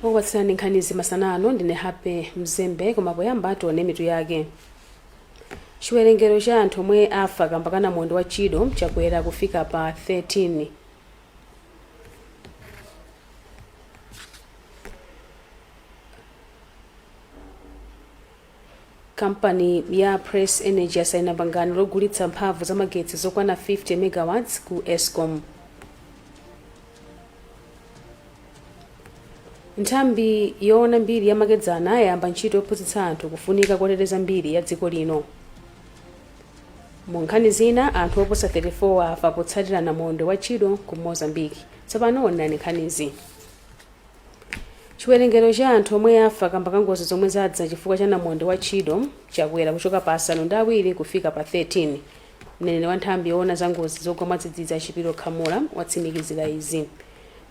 Okupatsirani nkhani Masana ndine Happy Mzembe koma poyamba tione mitu yake. Chiwerengero cha anthu omwe afa kamba ka namondwe wa Chido chakwera kufika pa 13. Kampani ya Press Energy yasaina pangano logulitsa mphamvu za magetsi zokwana 50 megawatts ku Eskom. Nthambi yoona mbiri ya makedzana yayamba ntchito yophunzitsa anthu kufunika koteteza mbiri ya dziko lino. Mu nkhani zina anthu oposa 34 afa potsatira namondwe wa Chido ku Mozambique. Tsopano onani nkhanizi. Chiwerengero cha anthu omwe afa kamba ka ngozi zomwe zadza chifukwa cha namondwe wa Chido chakwera kuchoka pa 7 kufika pa 13. Mneneri wa nthambi yoona za ngozi zogwa mwadzidzidzi Chipiro Khamula watsimikizira izi.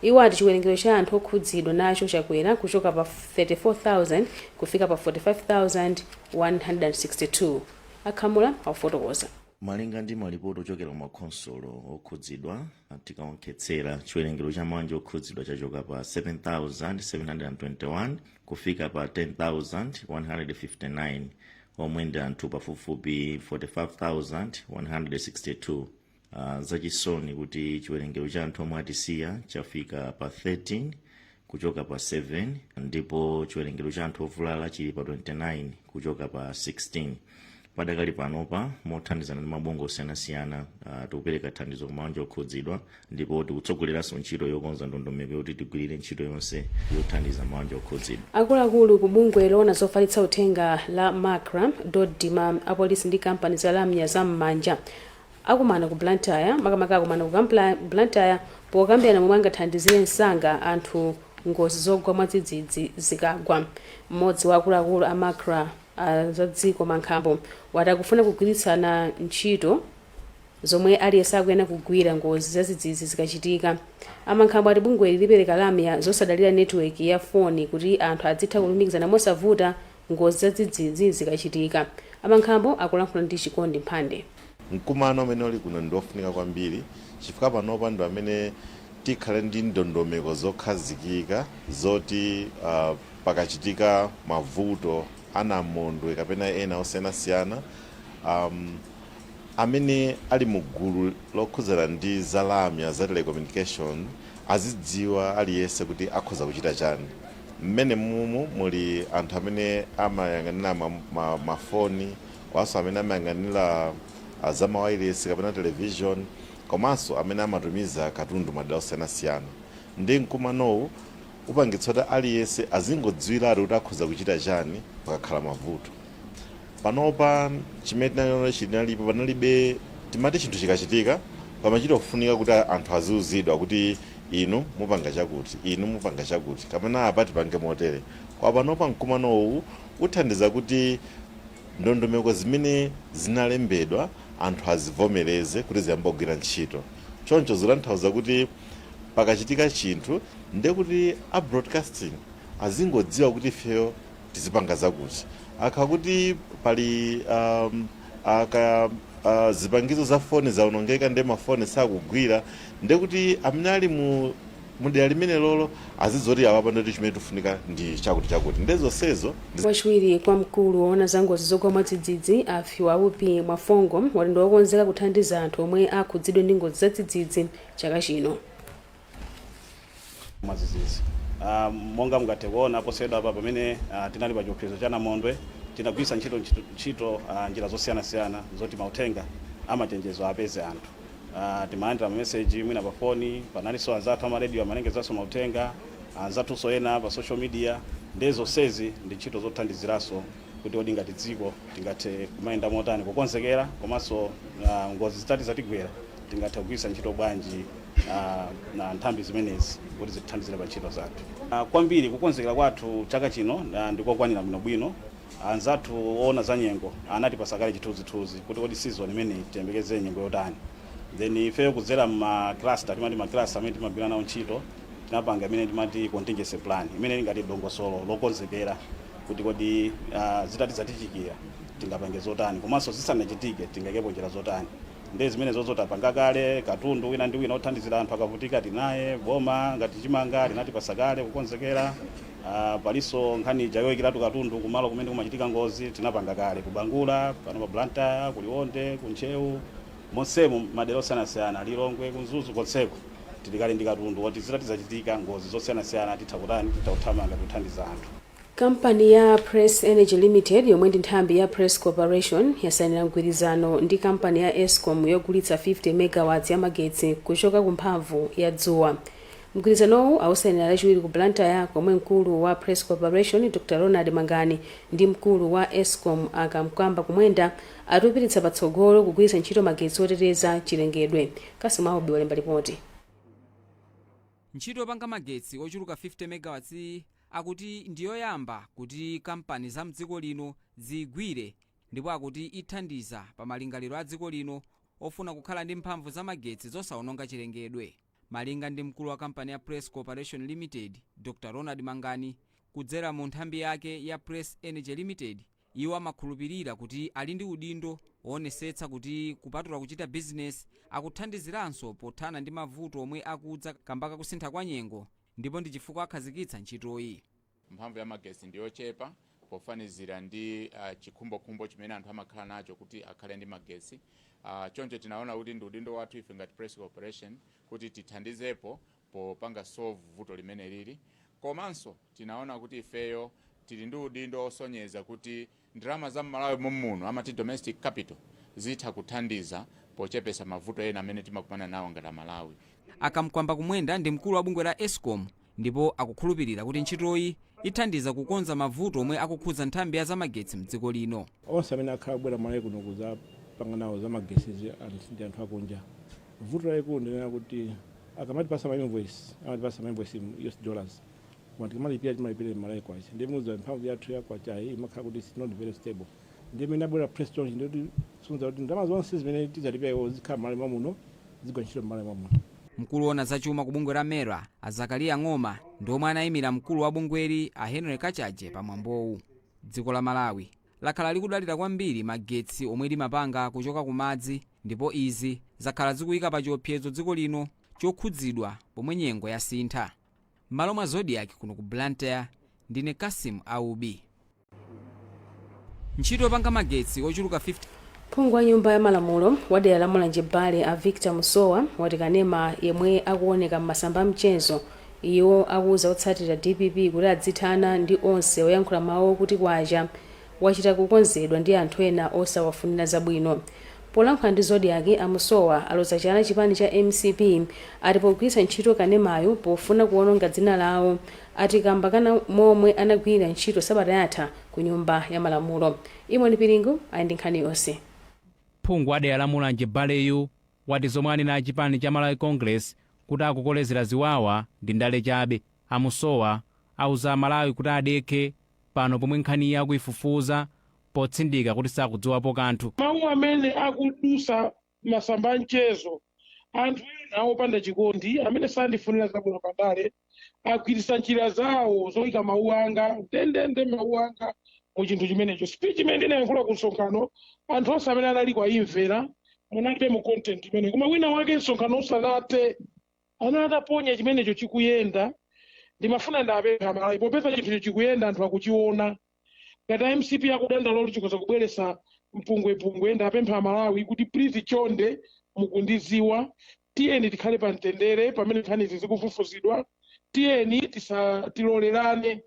Iwo ati chiwerengero cha anthu okhudzidwa nacho chakwera kuchoka pa 34,000 kufika pa 45,162. Akhamula akufotokoza. Malinga ndi malipoti ochokera kumakhonsolo okhudzidwa tikaonkhetsera chiwerengero cha manja okhudzidwa chachoka pa 7,721 kufika pa 10,159 omwe ndi anthu pafupifupi 45,162. Zachisoni kuti chiwerengero cha anthu omwe atisiya chafika pa 13 kuchoka pa 7 ndipo chiwerengero cha anthu ovulala chili pa 29 kuchoka pa 16. Padakali panopa mothandizana ndi mabungwe osiyanasiyana tikupereka thandizo kwa manja okhudzidwa ndipo tikutsogoleranso ntchito yokonza ndondomeko yoti tigwirire ntchito yonse yothandiza manja okhudzidwa. Akuluakulu ku bungwe loona zofalitsa uthenga la Macra Dodima apolisi ndi kampani za lamya za m'manja akumana ku Blantyre makamaka akumana ku Blantyre pokambirana momwe angathandizire msanga anthu ngozi zogwa mwadzidzidzi zikagwa. Mmodzi wa akuluakulu a Macra za dziko Mankhambo watakufuna kugwiritsana ntchito zomwe aliyense akuyena kugwira ngozi zadzidzidzi zikachitika. Amankhambo ati bungwe lipereka lamya zosadalira network ya foni kuti anthu adzitha kulumikizana mosavuta ngozi zadzidzidzi zikachitika. Amankhambo akulankhula ndi Chikondi Mphande. Mkumano amene uli kuno ndiofunika kwambiri chifukwa panopa ndo amene tikhale ndi ndondomeko zokhazikika zoti pakachitika mavuto anamondwe kapena ena osiyanasiyana amene ali mugulu lokhudzana ndi zalamya za telecommunication azidziwa aliyense kuti akhoza kuchita chani. Mmene mumu muli anthu amene amayang'anira mafoni waso amene amayang'anira za mawayilesi kapena television komanso amene amatumiza katundu madera osiyanasiyana. Ndi mkumanowu upangitsa kuti aliyense azingodziwira kuti akhoza kuchita chani pakakhala mavuto. Panopa chimene chinalipo panalibe timati chinthu chikachitika pamachita kufunika kuti anthu aziuzidwa kuti inu mupanga chakuti, inu mupanga chakuti kapena apa tipange motere. Kwa panopa mkumanowu uthandiza kuti ndondomeko zimene zinalembedwa anthu azivomereze kuti ziyambogwira ntchito. Choncho zitanthauza kuti pakachitika chinthu ndekuti a broadcasting azingodziwa kuti ifeyo tizipanga zakuti. Akakuti pali zipangizo za foni zaonongeka ndi mafoni sakugwira ndekuti amene ali mudera limene lolo azizoti awapa ndoti chimene tufunika ndi chakuti ndezonsezo. Wachiwiri kwa mkulu woona za ngozi zogwa mwadzidzidzi afiwa upi mwafongo wali ndi wokonzeka kuthandiza anthu omwe akhudzidwe ndi ngozi zadzidzidzi chaka chino. Mwadzidzidzi monga mungathe kuona poseyedwa apa pamene tinali pa chiopsezo cha namondwe tinagwiritsa ntchito njira zosiyanasiyana zoti mauthenga amachenjezo apeze anthu. Timalandira mameseji mwina pa foni, panalinso anzathu amaredio amalengezanso mauthenga, anzathuso ena pa social media. Ndezonsezi ndi ntchito zothandiziraso kuti odi ngati dziko tingathe kumayenda motani kukonzekera komanso ngozi zitati zatigwera tingathe kugwiritsa ntchito bwanji na nthambi zimenezi kuti zitithandizire pa ntchito zathu. Kwambiri kukonzekera kwathu chaka chino ndikokwanira bwinobwino. Anzathu ona za nyengo anati pasakale chithunzithunzi kuti kodi season imene tiyembekeze nyengo yotani. Then ifeyo kudzera cluster timati cluster amene timagwira nawo ntchito tinapanga imene timati contingency plan imene ngati dongosolo lokonzekera kuti kodi zitati zatichikira tingapange zotani komanso zisanachitike tingaikepo njira zotani. Ndezi zimene zozotapanga kale katundu wina ndi wina othandizira anthu akavutika tinaye boma ngati chimanga linati pasakale kukonzekera Palinso nkhani jayoyikiratu katundu kumalo kumene kumachitika ngozi tinapanga kale kubangula pano pa Blantyre kuliwonde kunchewu monsemo madera osiyanasiyana Lilongwe kunzuzu konseko tilikale ndi katundu woti zitachitika ngozi zosiyanasiyana tithauthamanga kuthandiza anthu. Kampani ya Press Energy Limited yomwe ndi nthambi ya Press Corporation yasainira mgwirizano ndi kampani ya Eskom yogulitsa 50 megawatts ya magetsi kuchoka ku mphamvu ya dzuwa. Mgwirizanowu awusainira lachiwiri ku Blantyre komwe mkulu wa Press Corporation Dr. Ronald Mangani ndi mkulu wa Eskom akamkwamba kumwenda atupiritsa patsogolo kugwiritsa ntchito magetsi oteteza chilengedwe. Kasimu Ahobi walemba ripoti. Ntchito yopanga magetsi ochuluka 50 megawatts akuti ndiyoyamba kuti kampani za mdziko lino zigwire ndipo akuti ithandiza pa malingaliro a dziko lino ofuna kukhala ndi mphamvu za magetsi zosawononga chilengedwe. Malinga ndi mkulu wa kampani ya Press Corporation Limited Dr. Ronald Mangani kudzera mu nthambi yake ya Press Energy Limited, iwo amakhulupirira kuti ali ndi udindo woonetsetsa kuti kupatula kuchita business akuthandiziranso pothana ndi mavuto omwe akudza kamba kusintha kwa nyengo, ndipo ndi chifukwa akhazikitsa ntchitoyi. Mphamvu ya magetsi ndiyochepa pofanizira ndi chikhumbokhumbo chimene anthu amakhala nacho kuti akhale ndi magetsi. Choncho tinaona kuti ndi udindo wathu ife ngati Press Corporation kuti tithandizepo popanga solve vuto limene lili. Komanso tinaona kuti ifeyo tili ndi udindo osonyeza kuti ndalama za Malawi muno amati domestic capital zitha kuthandiza pochepesa mavuto ena amene timakumana nawo ngati Malawi. Akamkwamba kumwenda ndi mkulu wa bungwe la Eskom ndipo akukhulupirira kuti ntchitoyi ithandiza kukonza mavuto omwe akukhudza nthambi ya zamagetsi mdziko lino. Onse amene akhala kubwera Malawi kuno kuzapanga nawo zamagetsi ndi anthu akunja. Vuto lalikulu ndinena kuti akamatipasa ma invoice US dollars. Wanti kamalipira timalipira Malawi kwacha. Ndi muzo mphamvu yathu ya kwacha imakhala kuti it's not very stable. Ndi mene abwera press change ndi sunza kuti ndalama zonse zimene tizalipira zikhala Malawi muno zigwa ntchito Malawi muno. Mkulu wona zachuma ku bungwe la Mera Azakaria Ng'oma ndi omwe anayimira mkulu wa bungweli a Henry Kachaje pamwambowu. Dziko la Malawi lakhala likudalira kwambiri magetsi omwe limapanga kuchoka ku madzi, ndipo izi zakhala zikuyika pa chiopsezo dziko lino chokhudzidwa pomwe nyengo yasintha. Malo mwa Zodiac kuno ku Blantyre ndine Kasimu Ahobi. Ntchito yopanga magetsi ochuluka 50. Phungu wa nyumba ya malamulo wa dera la Mulanje Bale a Victor Musowa wati kanema yemwe akuoneka m'masamba mchezo iwo akuwuza otsatira DPP kuti adzithana ndi onse oyankhula mawu kuti kwacha wachita kukonzedwa ndi anthu ena osawafunira zabwino. Polankhula ndi Zodiac Musowa aloza chana chipani cha MCP ati pogwiritsa ntchito kanemayo pofuna kuononga dzina lawo ati kamba kana momwe anagwira ntchito sabata yatha ku nyumba ya malamulo. Imoni Piringu ali ndi nkhani yonse. Phungu wa dera la Mulanje Baleyu wati zomwe anena a chipani cha Malawi Congress kuti akukolezera ziwawa ndi ndale chabe. Musowa auza Malawi kuti adekhe pano pomwe nkhani ya kuifufuza potsindika kuti sakudziwapo kanthu. Mawu amene akudusa masamba mchezo anthu ena opanda chikondi amene sandifunira zabwino pandale agwiritsa njira zawo zoyika mawu anga ndendende mawu anga mu chinthu chimenecho. Speech imene ndinayankhula ku msonkhano anthu onse amene anali kwa imvera munalibe mu content imene, koma wina wake msonkhano usanathe anataponya chimenecho chikuyenda. Ndimafuna ndapempha Malawi popeza chinthu chikuyenda anthu akuchiona ngati MCP akudanda lolo chikoza kubweretsa mpungwepungwe. Ndapempha Malawi kuti please chonde mukundiziwa, tiyeni tikhale pa mtendere pamene nkhani izi zikufufuzidwa, tiyeni tisatilolerane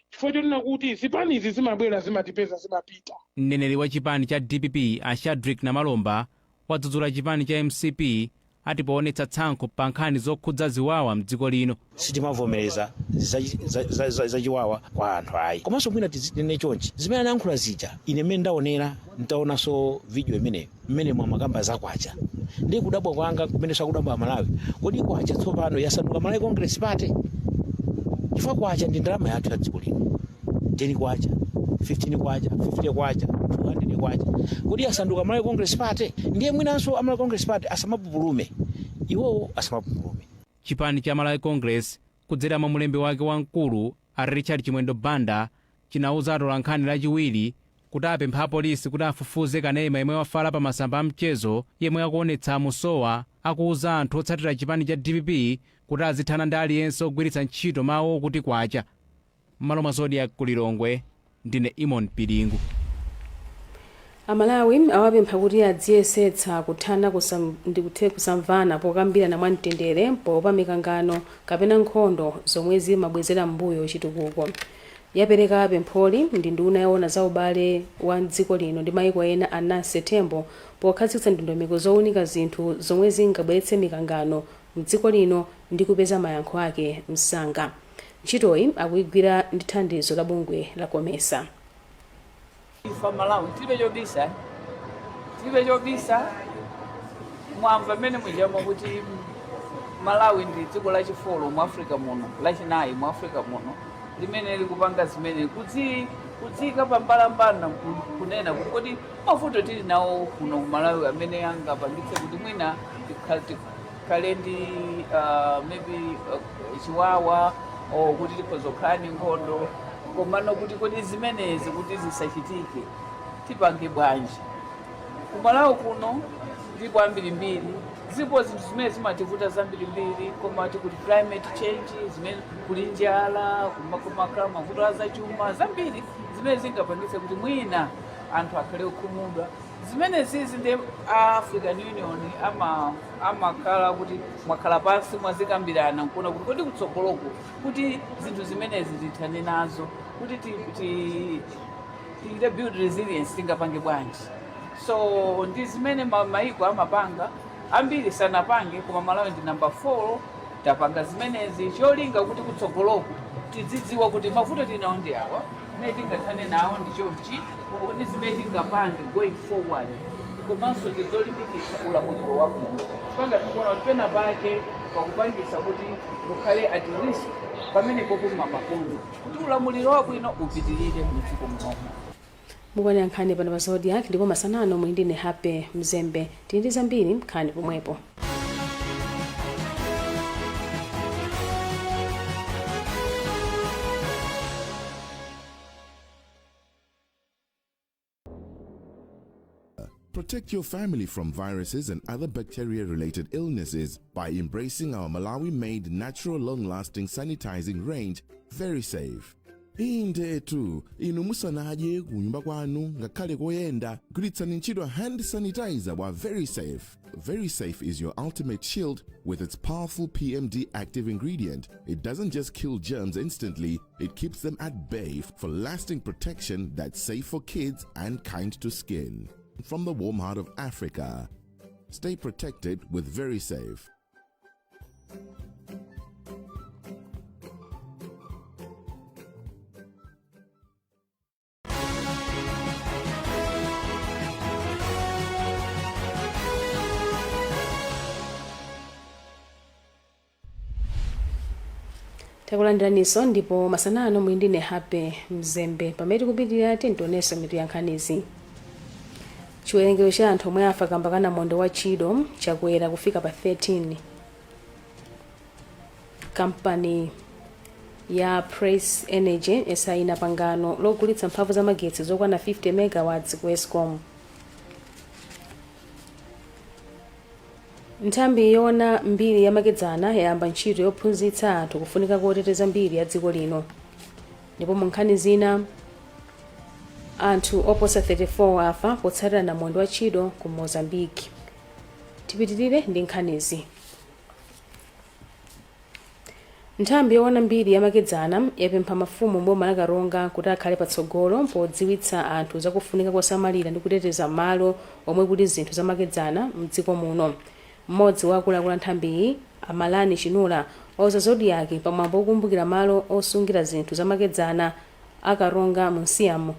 chifukwa chonena kuti zipani izi zimabwera zimatipeza zimapita. Mneneri wa chipani cha DPP a Shadrack Namalomba wadzudzula chipani cha MCP ati poonetsa tsankho pa nkhani zokhudza ziwawa mdziko lino. Sitimavomereza zachiwawa kwa anthu ayi. Komanso mwina tizinene chonchi zimene anayankhula zija ine mmene ndaonanso video imeneyo mmene mwamakamba zakwacha ndi kudabwa kwanga kumene sakudabwa Malawi. Kodi kwacha tsopano yasanduka Malawi Congress Party? Chifukwa kwacha ndi ndalama yathu ya dziko lino. 10 kwacha, 15 kwacha, 50 kwacha, 200 kwacha. Kodi yasanduka Malawi Congress Party? Ndiye mwinanso Malawi Congress Party asamapupulume. Iwo asamapupulume. Chipani cha Malawi Congress kudzera mwa mulembe wake wamkulu a Richard Chimwendo Banda chinauza atola nkhani lachiwiri kuti apempha apolisi kuti afufuze kanema yemwe wafala pa masamba mchezo yemwe akuonetsa Musowa akuuza anthu otsatira chipani cha DPP kuti azithana ndi aliyense ogwiritsa ntchito mawu kuti kwacha. m'malo mwa Zodiac Kulilongwe, ndine Imon Piringu. Amalawi awapempha kuti adziyesetsa kuthana kusamvana pokambirana mwamtendere popa mikangano kapena nkhondo zomwe zimabwezera mbuyo chitukuko. Yapereka pempholi ndi nduna yoona za ubale wa dziko lino ndi mayiko ena a September pokhazikitsa ndondomeko zowunika zinthu zomwe zingabweretse mikangano mdziko lino ndi kupeza mayankho ake msanga. Ntchitoyi akuyigwira ndi thandizo la bungwe la Komesa. Ifa Malawi tilibe chobisa mwamva mmene mwijama kuti Malawi ndi dziko lachifolo mu Africa muno, lachinayi mu Africa muno, limene likupanga zimene kudzika pambalambanda kunena kuti mavuto tili nawo kuno ku Malawi amene angapangitse kuti mwina tikhale ndi maybe chiwawa o kuti tipozokhala ndi nkhondo, komano kuti kodi zimenezi kuti zisachitike tipange bwanji. Ku Malawi kuno ndipo ambirimbiri zipo zinthu zimene zimativuta zambirimbiri, koma tikuti climate change, zimene kuli njala, kumakhala mavuto azachuma zambiri zimene zingapangitse kuti mwina anthu akhale okhumudwa. Zimene zizi ndi African Union amakhala kuti mwakhala pansi mwazikambirana nkuona kuti kodi kutsogoloko kuti zinthu zimenezi tithane nazo, kuti ti build resilience tingapange bwanji. So ndi zimene mayiko amapanga ambiri sanapange, koma Malawi ndi number 4 tapanga zimenezi cholinga kuti kutsogoloko tidzidziwa kuti mavuto tinawo ndi awa, ne tingathane nawo ndi chonchi, kuti zimene tingapange going forward, komanso tizolimbikitsa ulamuliro wabwino. Panga tikuona kuti pena pake pakupangisa kuti mukhale at risk pamene popuma makondo, kuti ulamuliro wabwino upitirire m'dziko muno. Mukwana Nkhani pano pa Zodiac ndipo Masana muli ndine Happy Mzembe. Tili ndi zambiri Nkhani pomwepo. Protect your family from viruses and other bacteria-related illnesses by embracing our Malawi-made natural long-lasting sanitizing range, Very Safe. Indetu inu musanaje kunyumba kwanu ngakhale koyenda gulitsani ntchito hand sanitizer wa Very Safe. Very Safe is your ultimate shield with its powerful PMD active ingredient. It doesn't just kill germs instantly, it keeps them at bay for lasting protection that's safe for kids and kind to skin. From the warm heart of Africa, stay protected with Very Safe. Takulandiraniso ndipo Masana muli ndine Happy Mzembe. Pamene tikupitirira tintonesa mitu ya nkhanizi. Chiwerengero cha anthu omwe afa kamba ka namondwe wa Chido chakwera kufika pa 13. Kampani ya Press Energy esaina pangano logulitsa mphamvu za magetsi zokwana 50 megawatts ku Eskom. Nthambi yoona mbiri yamakedzana yayamba ntchito yophunzitsa anthu kufunika koteteza mbiri ya dziko lino. Ndipo mu nkhani zina anthu oposa 34 afa potsatira namondwe wa Chido ku Mozambique. Tipitirire ndi nkhanizi. Nthambi yoona mbiri yamakedzana yapempha mafumu mboma la Karonga kuti akhale patsogolo podziwitsa anthu zakufunika kosamalira ndi kuteteza malo omwe kuti zinthu zamakedzana mdziko muno. Mmodzi wa akuluakulu nthambiyi Amalani Chinula wauza Zodiac pamwambo okumbukira malo osungira zinthu zamakedzana akaronga mu Nsiyamo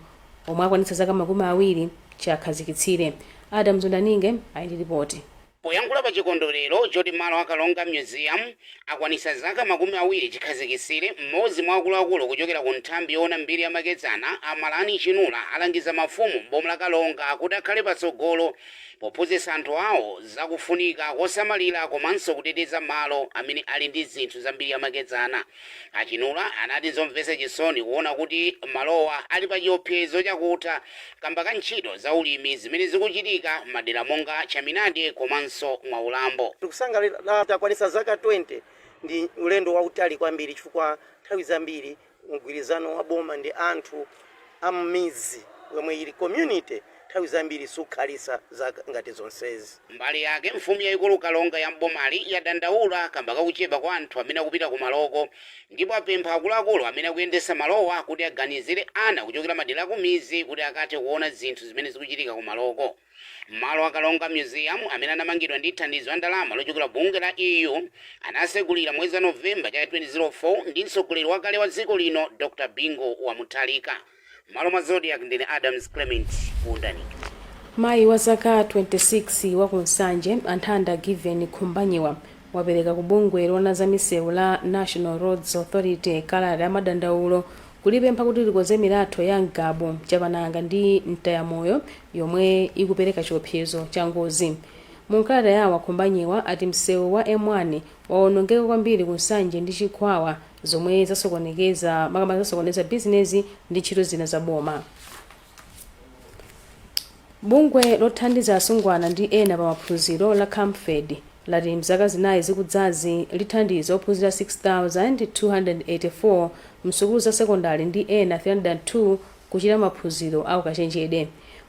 omwe akwanitsa zaka 20 chakhazikitsire. Adam Zondaninge ali ripoti. Poyankhula pa chikondwerero choti malo akalonga museum akwanitsa zaka 20 chikhazikitsire, mmodzi mwa akuluakulu kuchokera ku nthambi yoona mbiri yamakedzana Amalani Chinula alangiza mafumu mboma la Kalonga kuti akhale patsogolo pophunzitsa anthu awo zakufunika kosamalira komanso kuteteza malo amene ali ndi zinthu za mbiri yamakedzana. Achinula anati zomvetsa chisoni kuona kuti malowa ali pa chiopsezo chakutha kamba ka ntchito za ulimi zimene zikuchitika madera monga Chaminade komanso Mwaulambo. Tikusangalira takwanitsa zaka 20 ndi ulendo wautali kwambiri chifukwa nthawi zambiri mgwirizano wa boma ndi anthu ammizi yomwe ili community nthawi zambiri sukhalisa ngati zonsezi. Mbali yake mfumu yayikulu Kalonga ya mbomali yadandaula kamba kakuchepa kwa anthu amene akupita ku maloko ndipo apempha akuluakulu amene akuyendesa malowa kuti aganizire ana kuchokera madera kumizi kuti akathe kuona zinthu zimene zikuchitika ku maloko. Malo a Kalonga Museum amene anamangidwa ndi thandizo la ndalama lochokera bungwe la EU anasekulira mwezi wa Novemba chaka 2004 ndi mtsogoleri wakale wa dziko lino Dr. Bingo wa Mutharika. Malo mwa Zodiac ndine Adams Clement Undani. Mayi wa zaka 26 wa kunsanje Anthanda Given Khumbanyiwa wapereka ku bungwe lona za misewu la National Roads Authority kalata ya madandaulo kulipempha kuti likoze milatho ya mgabo chapananga ndi mtayamoyo yomwe ikupereka chiopsezo cha ngozi. Munkalata yawo Khumbanyiwa ati msewu wa M1 waonongeka kwambiri kunsanje ndi chikhwawa zomwe zasokoneza bizinesi ndi ntchito zina za boma. Bungwe lothandiza asungwana ndi ena pa maphunziro la Camfed lati mzaka zinayi zikudzazi lithandiza ophunzira 6,284 msukulu za sekondari ndi ena 302 kuchita maphunziro au kachenjede.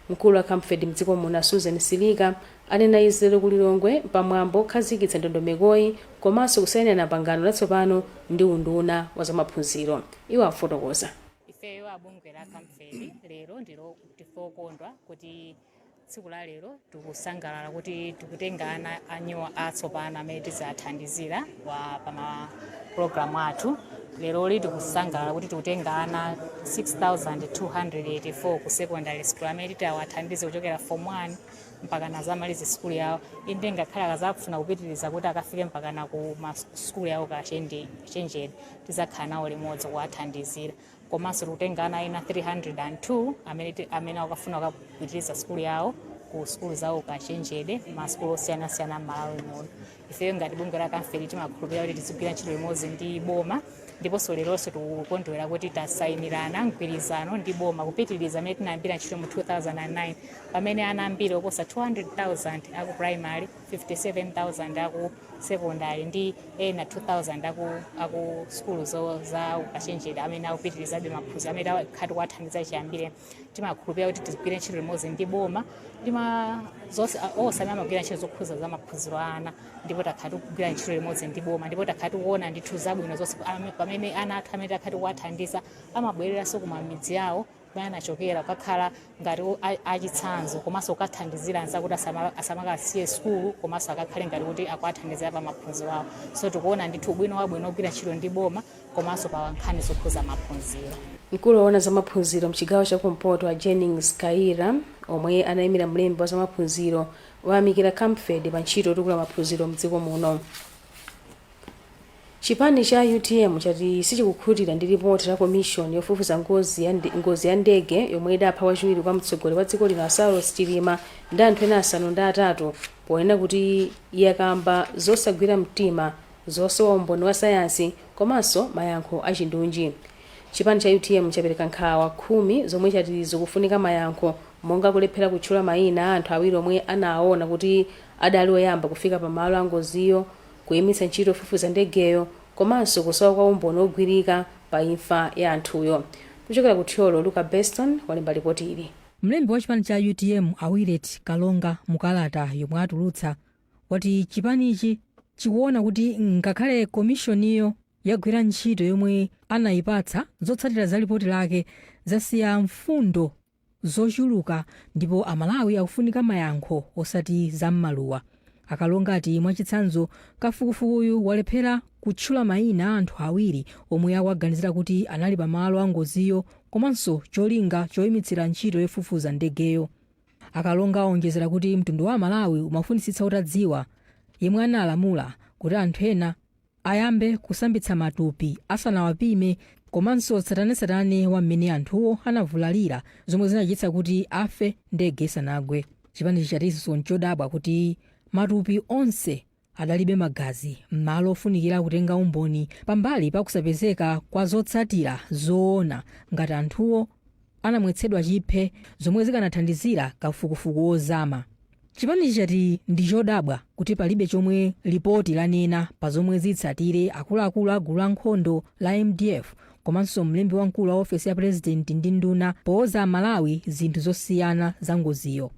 Mkulu wa Camfed mdziko muno Susan Silika anena izi lero kulilongwe pamwambo okhazikitsa ndondomekoyi komanso kusayinira pangano latsopano ndi unduna wa zamaphunziro. Iwo afotokoza. Ifeyo abungwe la Camfed lero ndilo tifokondwa kuti tsiku la lero tikusangalala kuti tikutenga ana anyowa atsopano amene tizathandizira pa programu athu. Lero li tikusangalala kuti tikutenga ana 6,284 ku secondary school amene titawathandize kuchokera form 1 mpaka na zamaliza school yawo. Inde ngakhala akazafuna kupitiriza kuti akafike mpaka na ku school yawo kachenjede tizakhala nawo limodzi kuwathandizira. Komanso tikutenga ana ena 302 amene akafuna kupitiriza school yawo ku school zawo kachenjede ma school osiyana-siyana Malawi muno. Ifeyo ngati bungwe la Camfed timakhulupirira kuti tizigwira ntchito limodzi ndi boma ndiponso leronso tikukondwera kuti tasayinirana mgwirizano ndi boma kupitiriza amene tinayambira ntchito mu 2009 pamene ana ambiri oposa 200,000 aku primary, 57,000 aku secondary ndi ena 2,000 aku school za ukachenjede amene akupitirizabe maphunziro amene akhati kuwathandiza chiyambire. Timakhulupirira kuti tizigwire ntchito limodzi ndi boma osamene amagwira ntchito zokhuza za maphunziro ana ndipo takhati kugwira ntchito limodzi ndi boma ndipo takhati kuona ndithu zabwino zonse pamene ana athu amene takhati kuwathandiza amabwereranso kumamidzi yawo pamene anachokera kukakhala ngati achitsanzo komanso kukathandizira anza kuti asamakasiye skulu komanso akakhale ngati kuti akuwathandizira pa maphunziro awo. So tikuona ndithu ubwino wabwino ogwira ntchito ndi boma komanso pa nkhani zokhuza maphunziro. Mkulu waona za maphunziro mchigawo cha kumpoto wa Jennings Kaira omwe anayimira mlembi wa za maphunziro wayamikira Camfed pa ntchito yotukula maphunziro mdziko muno. Chipani cha UTM chati sichikukhutira ndi ripoti la commission yofufuza ngozi ya ndege yomwe idapha wachiwiri kwa mtsogoleri wa dziko lino Saulos Chilima ndi anthu ena asanu ndi atatu poyena kuti yakamba zosagwira mtima zosowa umboni wa sayansi komanso mayankho achindunji. Chipani cha UTM chapereka nkhawa 10 zomwe chati zikufunika mayankho monga kulephera kutchula mayina a anthu awiri omwe anaona kuti adali oyamba kufika pa malo a ngoziyo, kuyimitsa ntchito yofufuza ndegeyo komanso kusowa kwa umboni ogwirika pa imfa ya anthuyo. Kuchokera ku Thyolo, Luka Beston walemba ripoti ili. Mlembi wa chipani cha UTM Awiret Kalonga mukalata yomwe atulutsa wati chipanichi chikuona kuti ngakhale komishoniyo yagwira ntchito yomwe anayipatsa zotsatira za ripoti lake zasiya mfundo zochuluka ndipo amalawi akufunika mayankho osati zam'maluwa. Akalonga ati mwachitsanzo kafukufukuyu walephera kutchula mayina a anthu awiri omwe akuwaganizira kuti anali pamalo a ngoziyo komanso cholinga choyimitsira ntchito yofufuza ndegeyo. Akalonga aonjezera kuti mtundu wa Malawi umafunitsitsa utadziwa yemwe analamula kuti anthu ena ayambe kusambitsa matupi asanawapime komanso tsatanetsatane wa mmene anthuwo anavulalira zomwe zinachititsa kuti afe ndege isanagwe. Chipani chatinso nchodabwa kuti matupi onse adalibe magazi m'malo ofunikira kutenga umboni pambali pakusapezeka kwa zotsatira zoona ngati anthuwo anamwetsedwa chiphe zomwe zikanathandizira kafukufuku ozama. chipanichi chati ndi chodabwa kuti palibe chomwe lipoti lanena pa zomwe zitsatire akuluakulu a gulu la nkhondo la MDF komanso mlembi wamkulu wa ofesi ya president ndi nduna powoza Malawi zinthu zosiyana za ngoziyo.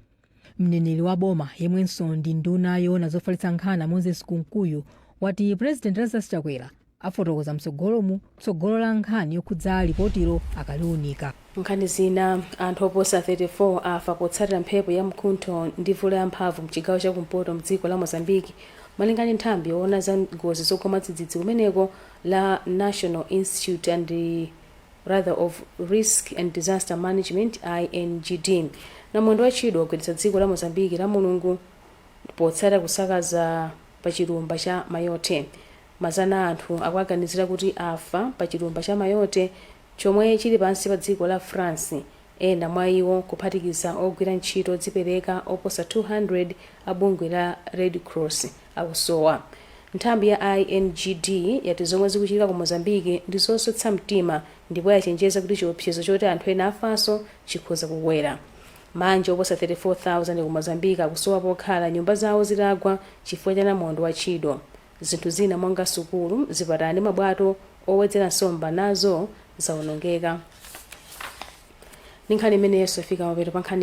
Mneneri wa boma yemwenso ndi nduna yoona zofalitsa nkhani Moses Kunkuyu wati president Lazarus Chakwera afotokoza mtsogolo la nkhani yokhudza lipotiro akaliunika. Nkhani zina, anthu oposa 34 afa potsatira mphepo ya mkuntho ndi mvula yamphamvu mchigawo chakumpoto mdziko la Mozambique malingana ndi nthambi yoona za ngozi zogwa mwadzidzidzi kumeneko la National Institute of Risk and Disaster Management INGD. Namwendo wa tchidwi wagwetsa dziko la Mozambique la Mulungu potsata kusakaza pa chilumba cha Mayotte. Masana anthu akuganizira kuti afa pa chilumba cha Mayotte chomwe chili pansi pa dziko la France. Ena mwa iwo kuphatikiza ogwira ntchito zipereka oposa 200 a bungwe la Red Cross akusowa. Nthambi ya INGD yati zomwe zikuchitika ku Mozambique ndi zosotsa mtima ndipo yachenjeza kuti chiopsezo choti anthu ena afanso chikhoza kukwera. Manja oposa 34,000 ku Mozambique akusowa pokhala, nyumba zawo zitagwa chifukwa cha namondwe wa tchidwi. Zinthu zina monga sukulu, zipatala ndi mabwato owedzera nsomba nazo zawonongeka. Nkhani imeneyo yafika mapeto pa nkhani